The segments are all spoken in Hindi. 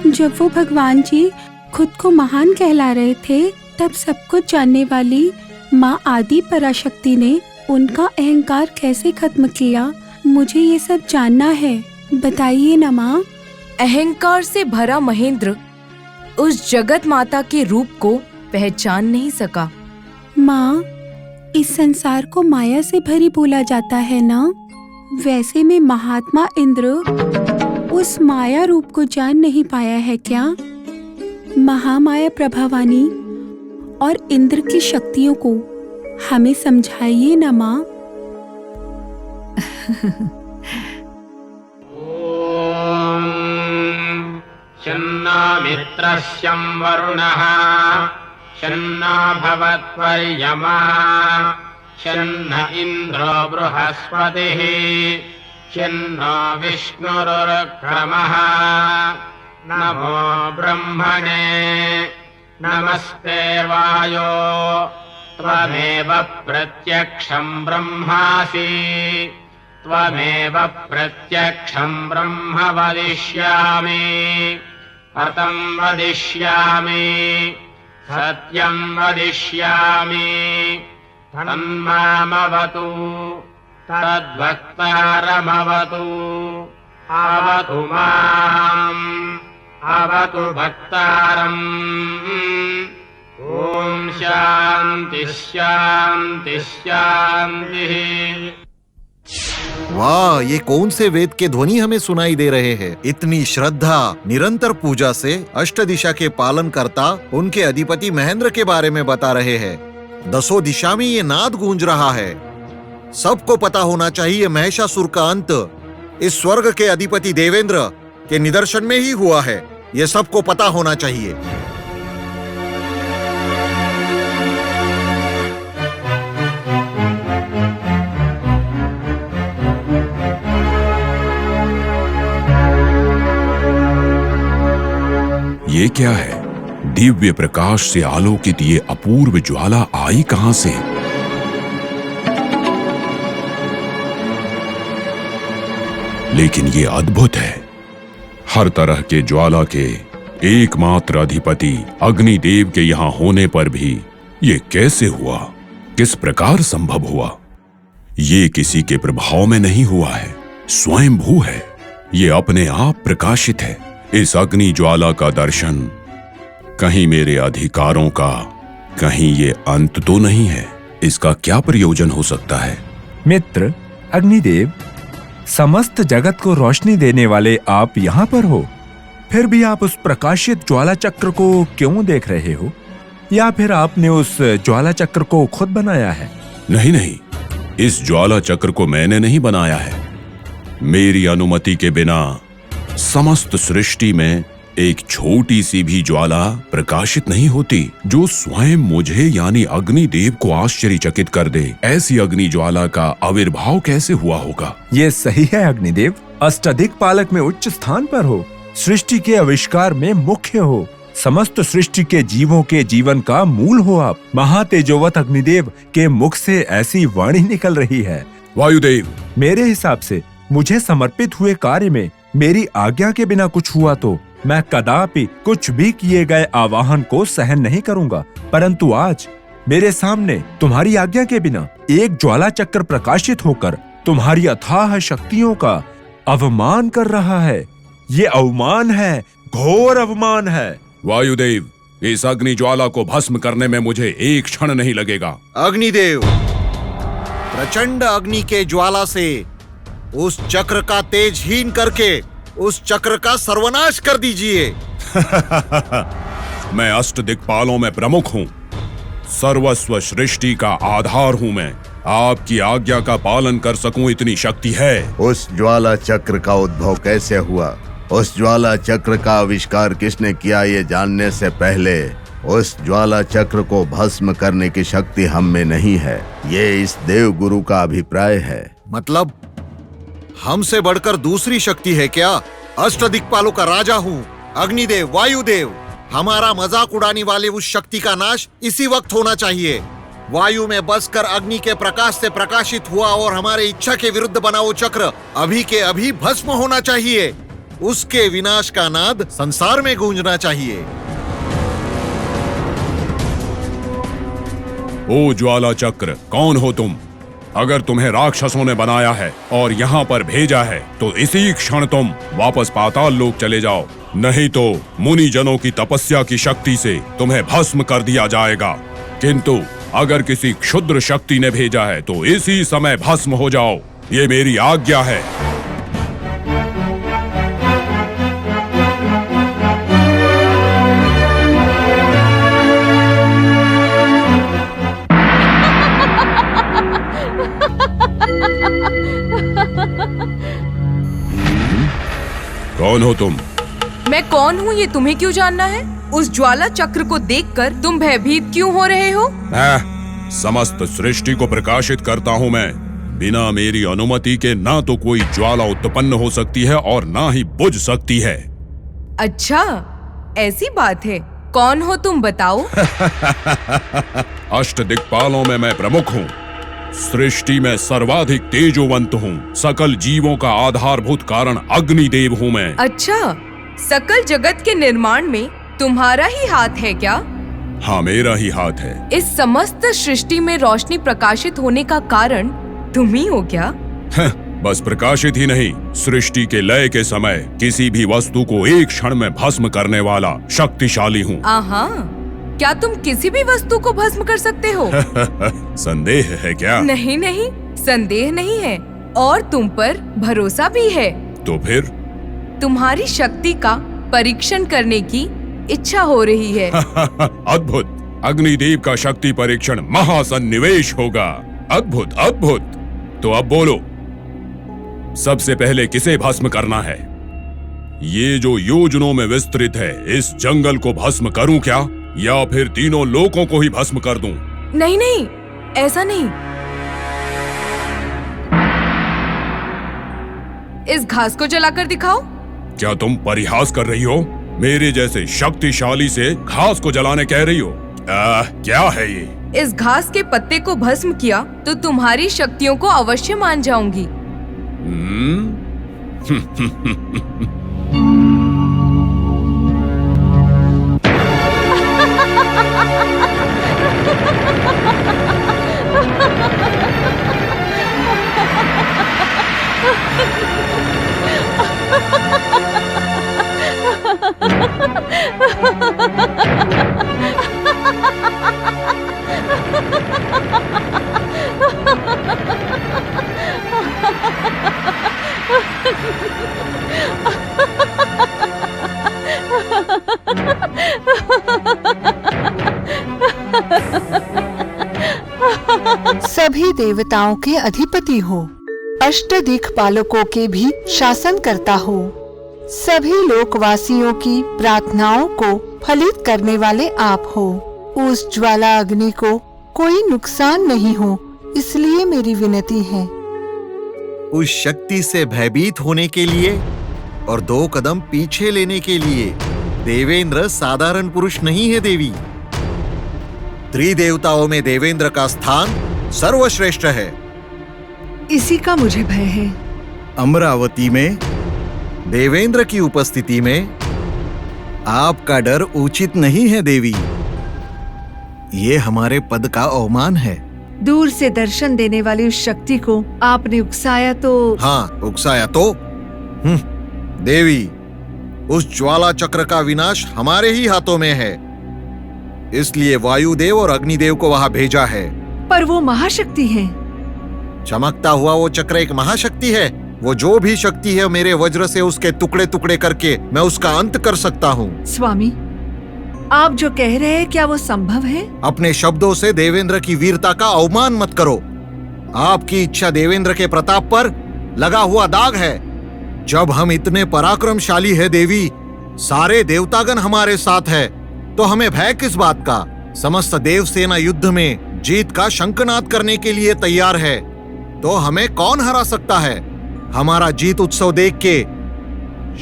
जब वो भगवान जी खुद को महान कहला रहे थे, तब सब कुछ जानने वाली माँ आदि पराशक्ति ने उनका अहंकार कैसे खत्म किया, मुझे ये सब जानना है, बताइए ना माँ। अहंकार से भरा महेंद्र उस जगत माता के रूप को पहचान नहीं सका। माँ, इस संसार को माया से भरी बोला जाता है ना, वैसे में महात्मा इंद्र उस माया रूप को जान नहीं पाया है क्या? महामाया प्रभावानी और इंद्र की शक्तियों को हमें समझाइए ना माँ। शन्नो मित्रस्यं वरुणः शन्नो भवत्वर्यमा शन्न इन्द्रो बृहस्पतिः शन्नो विष्णुरुक्रमः नमो ब्रह्मणे नमस्ते वायो त्वमेव प्रत्यक्षं ब्रह्मासि त्वमेव प्रत्यक्षं ब्रह्म वदिष्यामि अतं वदिष्यामि सत्यं वदिष्यामि तन्मामवतु तद्भक्तारमवतु अवतु माम् अवतु भक्तारम्। ॐ शान्ति शान्ति शान्तिः। वाह, ये कौन से वेद के ध्वनि हमें सुनाई दे रहे हैं। इतनी श्रद्धा, निरंतर पूजा से अष्ट दिशा के पालन करता उनके अधिपति महेंद्र के बारे में बता रहे हैं। दसों दिशा में ये नाद गूंज रहा है। सबको पता होना चाहिए महिषासुर का अंत इस स्वर्ग के अधिपति देवेंद्र के निदर्शन में ही हुआ है। ये सबको पता होना चाहिए। ये क्या है? दिव्य प्रकाश से आलोकित ये अपूर्व ज्वाला आई कहां से? लेकिन ये अद्भुत है। हर तरह के ज्वाला के एकमात्र अधिपति अग्निदेव के यहां होने पर भी ये कैसे हुआ? किस प्रकार संभव हुआ? ये किसी के प्रभाव में नहीं हुआ है, स्वयंभू है। ये अपने आप प्रकाशित है। इस अग्नि ज्वाला का दर्शन कहीं मेरे अधिकारों का, कहीं ये अंत तो नहीं है। इसका क्या प्रयोजन हो सकता है? मित्र अग्निदेव, समस्त जगत को रोशनी देने वाले आप यहाँ पर हो, फिर भी आप उस प्रकाशित ज्वाला चक्र को क्यों देख रहे हो? या फिर आपने उस ज्वाला चक्र को खुद बनाया है? नहीं नहीं, इस ज्वाला चक्र को मैंने नहीं बनाया है। मेरी अनुमति के बिना समस्त सृष्टि में एक छोटी सी भी ज्वाला प्रकाशित नहीं होती जो स्वयं मुझे यानी अग्निदेव को आश्चर्यचकित कर दे। ऐसी अग्नि ज्वाला का आविर्भाव कैसे हुआ होगा? ये सही है अग्निदेव, अष्टदिक्पालक में उच्च स्थान पर हो, सृष्टि के आविष्कार में मुख्य हो, समस्त सृष्टि के जीवों के जीवन का मूल हो आप। महातेजोवत अग्निदेव के मुख से ऐसी वाणी निकल रही है। वायुदेव, मेरे हिसाब से मुझे समर्पित हुए कार्य में मेरी आज्ञा के बिना कुछ हुआ तो मैं कदापि कुछ भी किए गए आवाहन को सहन नहीं करूंगा। परंतु आज मेरे सामने तुम्हारी आज्ञा के बिना एक ज्वाला चक्र प्रकाशित होकर तुम्हारी अथाह शक्तियों का अवमान कर रहा है। ये अवमान है, घोर अवमान है। वायुदेव, इस अग्नि ज्वाला को भस्म करने में मुझे एक क्षण नहीं लगेगा। अग्निदेव, प्रचंड अग्नि के ज्वाला से उस चक्र का तेजहीन करके उस चक्र का सर्वनाश कर दीजिए। मैं अष्ट दिक्पालों में प्रमुख हूँ, सर्वस्व सृष्टि का आधार हूँ मैं। आपकी आज्ञा का पालन कर सकूं इतनी शक्ति है। उस ज्वाला चक्र का उद्भव कैसे हुआ, उस ज्वाला चक्र का आविष्कार किसने किया, ये जानने से पहले उस ज्वाला चक्र को भस्म करने की शक्ति हम में नहीं है। ये इस देव गुरु का अभिप्राय है। मतलब हमसे बढ़कर दूसरी शक्ति है क्या? अष्टदिक्पालों का राजा हूँ, अग्निदेव, वायुदेव। हमारा मजाक उड़ाने वाले उस शक्ति का नाश इसी वक्त होना चाहिए। वायु में बसकर अग्नि के प्रकाश से प्रकाशित हुआ और हमारे इच्छा के विरुद्ध बना वो चक्र अभी के अभी भस्म होना चाहिए। उसके विनाश का नाद संसार में गूंजना चाहिए। ओ ज्वाला चक्र, कौन हो तुम? अगर तुम्हें राक्षसों ने बनाया है और यहाँ पर भेजा है तो इसी क्षण तुम वापस पाताल लोक चले जाओ, नहीं तो मुनि जनों की तपस्या की शक्ति से तुम्हें भस्म कर दिया जाएगा। किंतु अगर किसी क्षुद्र शक्ति ने भेजा है तो इसी समय भस्म हो जाओ, ये मेरी आज्ञा है। कौन हो तुम? मैं कौन हूँ ये तुम्हें क्यों जानना है? उस ज्वाला चक्र को देखकर तुम भयभीत क्यों हो रहे हो? समस्त सृष्टि को प्रकाशित करता हूँ मैं। बिना मेरी अनुमति के ना तो कोई ज्वाला उत्पन्न हो सकती है और ना ही बुझ सकती है। अच्छा, ऐसी बात है। कौन हो तुम, बताओ। अष्टदिक्पालों में मैं प्रमुख हूँ। सृष्टि में सर्वाधिक तेजोवंत हूँ। सकल जीवों का आधारभूत कारण अग्निदेव हूँ मैं। अच्छा, सकल जगत के निर्माण में तुम्हारा ही हाथ है क्या? हाँ, मेरा ही हाथ है। इस समस्त सृष्टि में रोशनी प्रकाशित होने का कारण तुम ही हो क्या? बस प्रकाशित ही नहीं, सृष्टि के लय के समय किसी भी वस्तु को एक क्षण में भस्म करने वाला शक्तिशाली हूँ। आहा, क्या तुम किसी भी वस्तु को भस्म कर सकते हो? संदेह है क्या? नहीं नहीं, संदेह नहीं है और तुम पर भरोसा भी है। तो फिर? तुम्हारी शक्ति का परीक्षण करने की इच्छा हो रही है। अद्भुत। अग्निदेव का शक्ति परीक्षण महासन्निवेश होगा। अद्भुत अद्भुत। तो अब बोलो, सबसे पहले किसे भस्म करना है? ये जो योजनों में विस्तृत है, इस जंगल को भस्म करूं क्या, या फिर तीनों लोकों को ही भस्म कर दूं? नहीं नहीं, ऐसा नहीं। इस घास को जलाकर दिखाओ। क्या तुम परिहास कर रही हो? मेरे जैसे शक्तिशाली से घास को जलाने कह रही हो? क्या है ये? इस घास के पत्ते को भस्म किया तो तुम्हारी शक्तियों को अवश्य मान जाऊंगी। सभी देवताओं के अधिपति हो, अष्टदिक्पालकों के भी शासन करता हो, सभी लोकवासियों की प्रार्थनाओं को फलित करने वाले आप हो। उस ज्वाला अग्नि को कोई नुकसान नहीं हो, इसलिए मेरी विनती है। उस शक्ति से भयभीत होने के लिए और 2 कदम पीछे लेने के लिए देवेंद्र साधारण पुरुष नहीं है देवी। त्रिदेवताओं में देवेंद्र का स्थान सर्वश्रेष्ठ है। इसी का मुझे भय है। अमरावती में देवेंद्र की उपस्थिति में आपका डर उचित नहीं है देवी। ये हमारे पद का अवमान है। दूर से दर्शन देने वाली उस शक्ति को आपने उकसाया तो? हाँ, उकसाया तो? देवी, उस ज्वाला चक्र का विनाश हमारे ही हाथों में है, इसलिए वायुदेव और अग्निदेव को वहां भेजा है। पर वो महाशक्ति है। चमकता हुआ वो चक्र एक महाशक्ति है। वो जो भी शक्ति है, मेरे वज्र से उसके टुकड़े टुकड़े करके मैं उसका अंत कर सकता हूँ। स्वामी, आप जो कह रहे हैं क्या वो संभव है? अपने शब्दों से देवेंद्र की वीरता का अवमान मत करो। आपकी इच्छा देवेंद्र के प्रताप पर लगा हुआ दाग है। जब हम इतने पराक्रमशाली है देवी, सारे देवतागण हमारे साथ है, तो हमें भय किस बात का? समस्त देव सेना युद्ध में जीत का शंखनाद करने के लिए तैयार है, तो हमें कौन हरा सकता है? हमारा जीत उत्सव देख के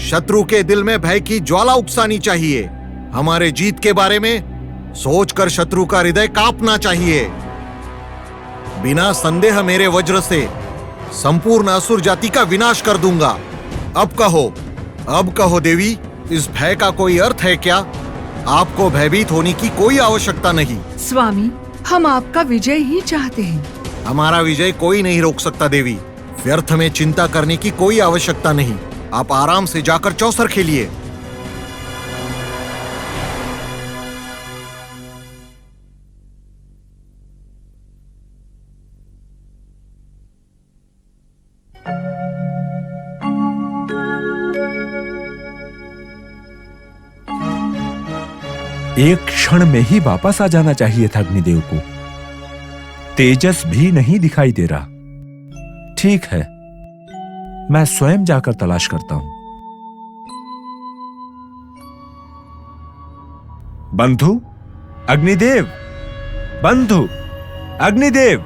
शत्रु के दिल में भय की ज्वाला उकसानी चाहिए। हमारे जीत के बारे में सोचकर शत्रु का हृदय कांपना चाहिए। बिना संदेह मेरे वज्र से संपूर्ण असुर जाति का विनाश कर दूंगा। अब कहो, अब कहो देवी, इस भय का कोई अर्थ है क्या? आपको भयभीत होने की कोई आवश्यकता नहीं। स्वामी, हम आपका विजय ही चाहते हैं। हमारा विजय कोई नहीं रोक सकता देवी। व्यर्थ में चिंता करने की कोई आवश्यकता नहीं। आप आराम से जाकर चौसर खेलिए। एक क्षण में ही वापस आ जाना चाहिए था अग्निदेव को। तेजस भी नहीं दिखाई दे रहा। ठीक है, मैं स्वयं जाकर तलाश करता हूं। बंधु, अग्निदेव, बंधु, अग्निदेव,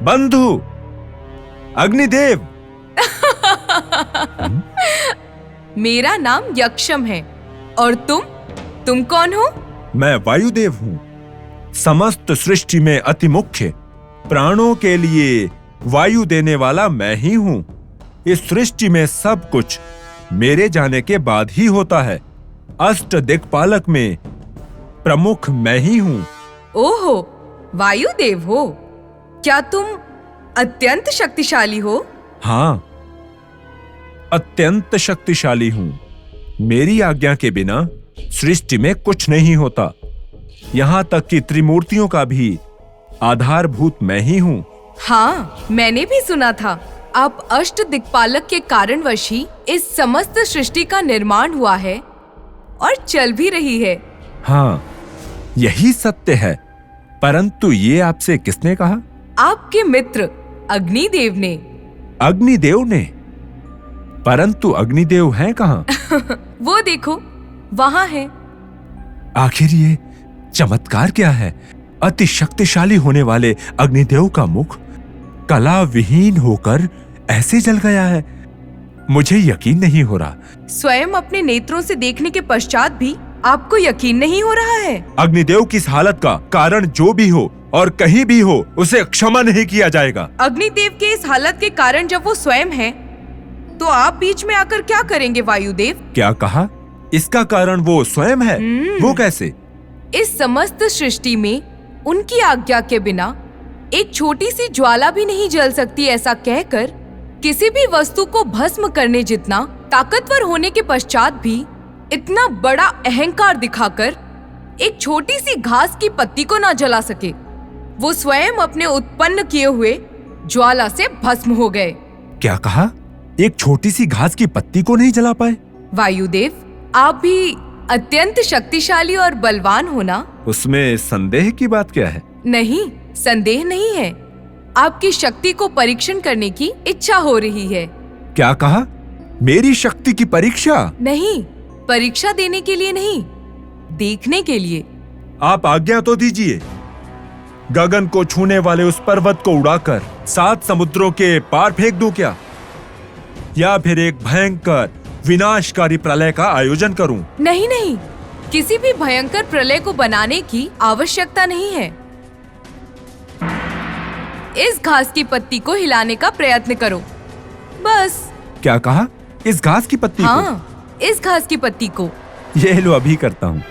बंधु, अग्निदेव। मेरा नाम यक्षम है और तुम कौन हो? मैं वायुदेव हूं। समस्त सृष्टि में अति मुख्य, प्राणों के लिए वायु देने वाला मैं ही हूं। इस सृष्टि में सब कुछ मेरे जाने के बाद ही होता है। अष्ट दिक्पालक में प्रमुख मैं ही हूं। ओहो, वायुदेव हो? क्या तुम अत्यंत शक्तिशाली हो? हाँ, अत्यंत शक्तिशाली हूं। मेरी आज्ञा के बिना सृष्टि में कुछ नहीं होता। यहां तक कि त्रिमूर्तियों का भी आधारभूत मैं ही हूं। हाँ, मैंने भी सुना था। आप अष्ट दिक्पालक के कारणवश ही इस समस्त सृष्टि का निर्माण हुआ है और चल भी रही है। हाँ, यही सत्य है। परंतु ये आपसे किसने कहा? आपके मित्र अग्निदेव ने। अग्निदेव ने? परंतु अग्निदेव हैं कहाँ? वो देखो, वहां है। आखिर ये चमत्कार क्या है? अति शक्तिशाली होने वाले अग्निदेव का मुख कला विहीन होकर ऐसे जल गया है। मुझे यकीन नहीं हो रहा। स्वयं अपने नेत्रों से देखने के पश्चात भी आपको यकीन नहीं हो रहा है? अग्निदेव की इस हालत का कारण जो भी हो और कहीं भी हो, उसे क्षमा नहीं किया जाएगा। अग्निदेव के इस हालत के कारण जब वो स्वयं है, तो आप बीच में आकर क्या करेंगे वायुदेव? क्या कहा? इसका कारण वो स्वयं है? वो कैसे? इस समस्त सृष्टि में उनकी आज्ञा के बिना एक छोटी सी ज्वाला भी नहीं जल सकती, ऐसा कहकर किसी भी वस्तु को भस्म करने जितना ताकतवर होने के पश्चात भी इतना बड़ा अहंकार दिखाकर एक छोटी सी घास की पत्ती को ना जला सके, वो स्वयं अपने उत्पन्न किए हुए ज्वाला से भस्म हो गए। क्या कहा? एक छोटी सी घास की पत्ती को नहीं जला पाए? वायुदेव, आप भी अत्यंत शक्तिशाली और बलवान हो ना? उसमें संदेह की बात क्या है? नहीं, संदेह नहीं है। आपकी शक्ति को परीक्षण करने की इच्छा हो रही है। क्या कहा? मेरी शक्ति की परीक्षा? नहीं, परीक्षा देने के लिए नहीं, देखने के लिए। आप आज्ञा तो दीजिए। गगन को छूने वाले उस पर्वत को उड़ाकर 7 समुद्रों के पार फेंक दूं क्या? या फिर एक भयंकर विनाशकारी प्रलय का आयोजन करूं? नहीं नहीं, किसी भी भयंकर प्रलय को बनाने की आवश्यकता नहीं है। इस घास की पत्ती को हिलाने का प्रयत्न करो, बस। क्या कहा? इस घास की पत्ती को? हाँ, इस घास की पत्ती को। ये लो, अभी करता हूँ।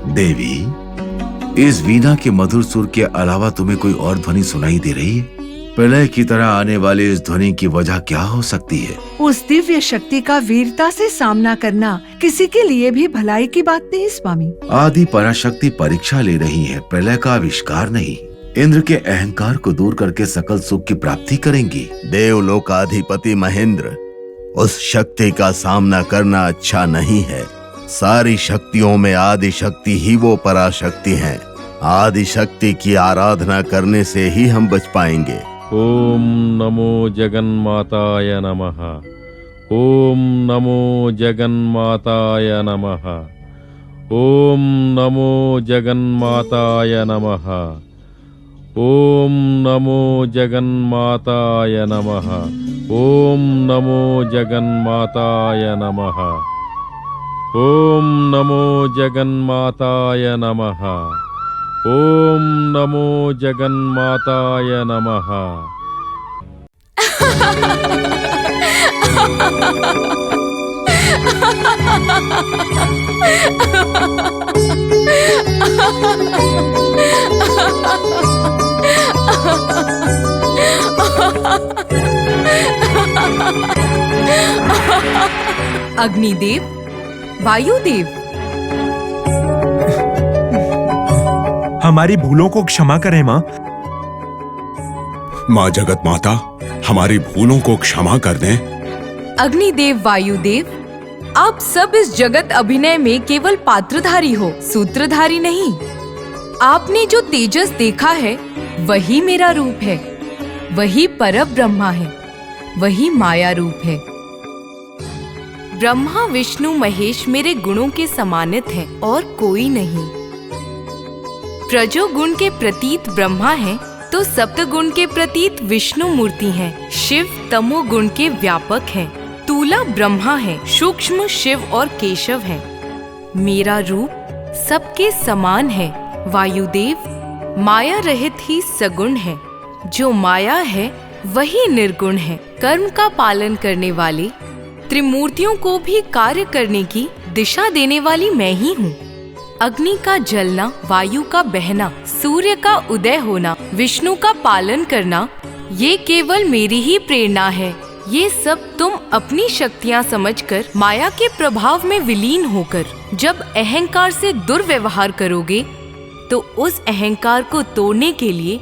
देवी, इस वीणा के मधुर सुर के अलावा तुम्हें कोई और ध्वनि सुनाई दे रही है? प्रलय की तरह आने वाली इस ध्वनि की वजह क्या हो सकती है? उस दिव्य शक्ति का वीरता से सामना करना किसी के लिए भी भलाई की बात नहीं स्वामी। आदि पराशक्ति परीक्षा ले रही है, प्रलय का आविष्कार नहीं। इंद्र के अहंकार को दूर करके सकल सुख की प्राप्ति करेंगी। देवलोकाधिपति महेंद्र, उस शक्ति का सामना करना अच्छा नहीं है। सारी शक्तियों में आदि शक्ति ही वो पराशक्ति है। आदि शक्ति की आराधना करने से ही हम बच पाएंगे। ओम नमो जगन्माताय नमः। ओम नमो जगन्माताय नमः। ओम नमो जगन्माताय नमः। ओम नमो जगन्माताय नमः। ओम नमो जगन्माताय नमः। ओम नमो जगन्माताय नमः। ओम नमो जगन्माताय नमः। अग्निदेव, वायुदेव, हमारी भूलों को क्षमा करें माँ। माँ जगत माता, हमारी भूलों को क्षमा कर दें। अग्निदेव, वायुदेव, आप सब इस जगत अभिनय में केवल पात्रधारी हो, सूत्रधारी नहीं। आपने जो तेजस देखा है वही मेरा रूप है, वही परब्रह्मा है, वही माया रूप है। ब्रह्मा विष्णु महेश मेरे गुणों के समानित हैं और कोई नहीं। प्रजोगुण के प्रतीत ब्रह्मा है तो सप्तगुण के प्रतीत विष्णु मूर्ति हैं। शिव तमोगुण के व्यापक हैं। तूला ब्रह्मा है, सूक्ष्म शिव और केशव है। मेरा रूप सबके समान है। वायुदेव माया रहित ही सगुण है। जो माया है वही निर्गुण है। कर्म का पालन करने वाले, त्रिमूर्तियों को भी कार्य करने की दिशा देने वाली मैं ही हूँ। अग्नि का जलना, वायु का बहना, सूर्य का उदय होना, विष्णु का पालन करना, ये केवल मेरी ही प्रेरणा है। ये सब तुम अपनी शक्तियाँ समझकर माया के प्रभाव में विलीन होकर जब अहंकार से दुर्व्यवहार करोगे तो उस अहंकार को तोड़ने के लिए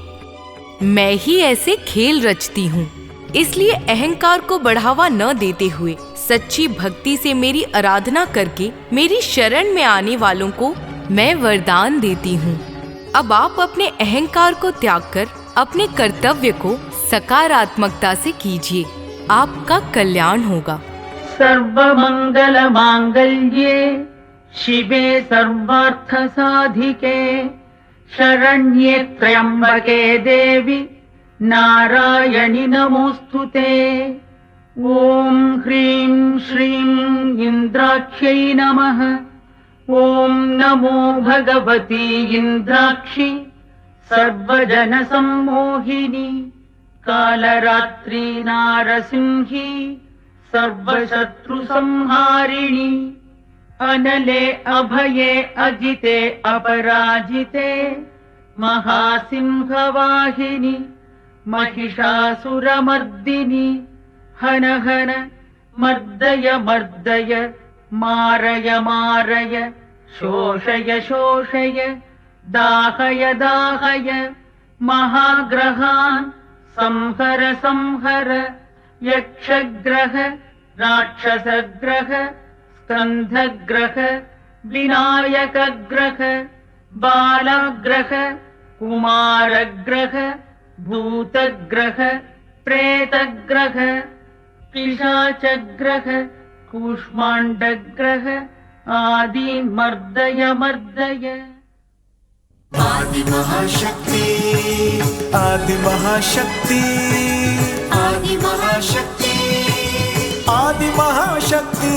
मैं ही ऐसे खेल रचती हूँ। इसलिए अहंकार को बढ़ावा न देते हुए सच्ची भक्ति से मेरी आराधना करके मेरी शरण में आने वालों को मैं वरदान देती हूँ। अब आप अपने अहंकार को त्याग कर अपने कर्तव्य को सकारात्मकता से कीजिए। आपका कल्याण होगा। सर्वमंगल मांगल्ये शिवे सर्वार्थ साधिके शरण्ये त्र्यंबके देवी नारायणि नमोस्तुते। ओम ह्रीं श्रीं इंद्राक्षै नमः। ओम नमो भगवती इंद्राक्षी सर्वजन सम्मोहिनी कालरात्रि नारसिंही सर्वशत्रु संहारिणी अनले अभये अजिते अपराजिते महासिंहवाहिनी महिषासुरमर्दिनी हन हन मर्दय मर्दय मारय मारय शोषय शोषय दाहय दाहय महाग्रहान् संहर संहर यक्षग्रह राक्षसग्रह स्कन्धग्रह विनायकग्रह बालग्रह कुमारग्रह भूतग्रह प्रेतग्रह पिशाचग्रह कूष्माण्डग्रह आदि मर्दय मर्दय। आदि महाशक्ति आदि महाशक्ति आदि महाशक्ति आदि महाशक्ति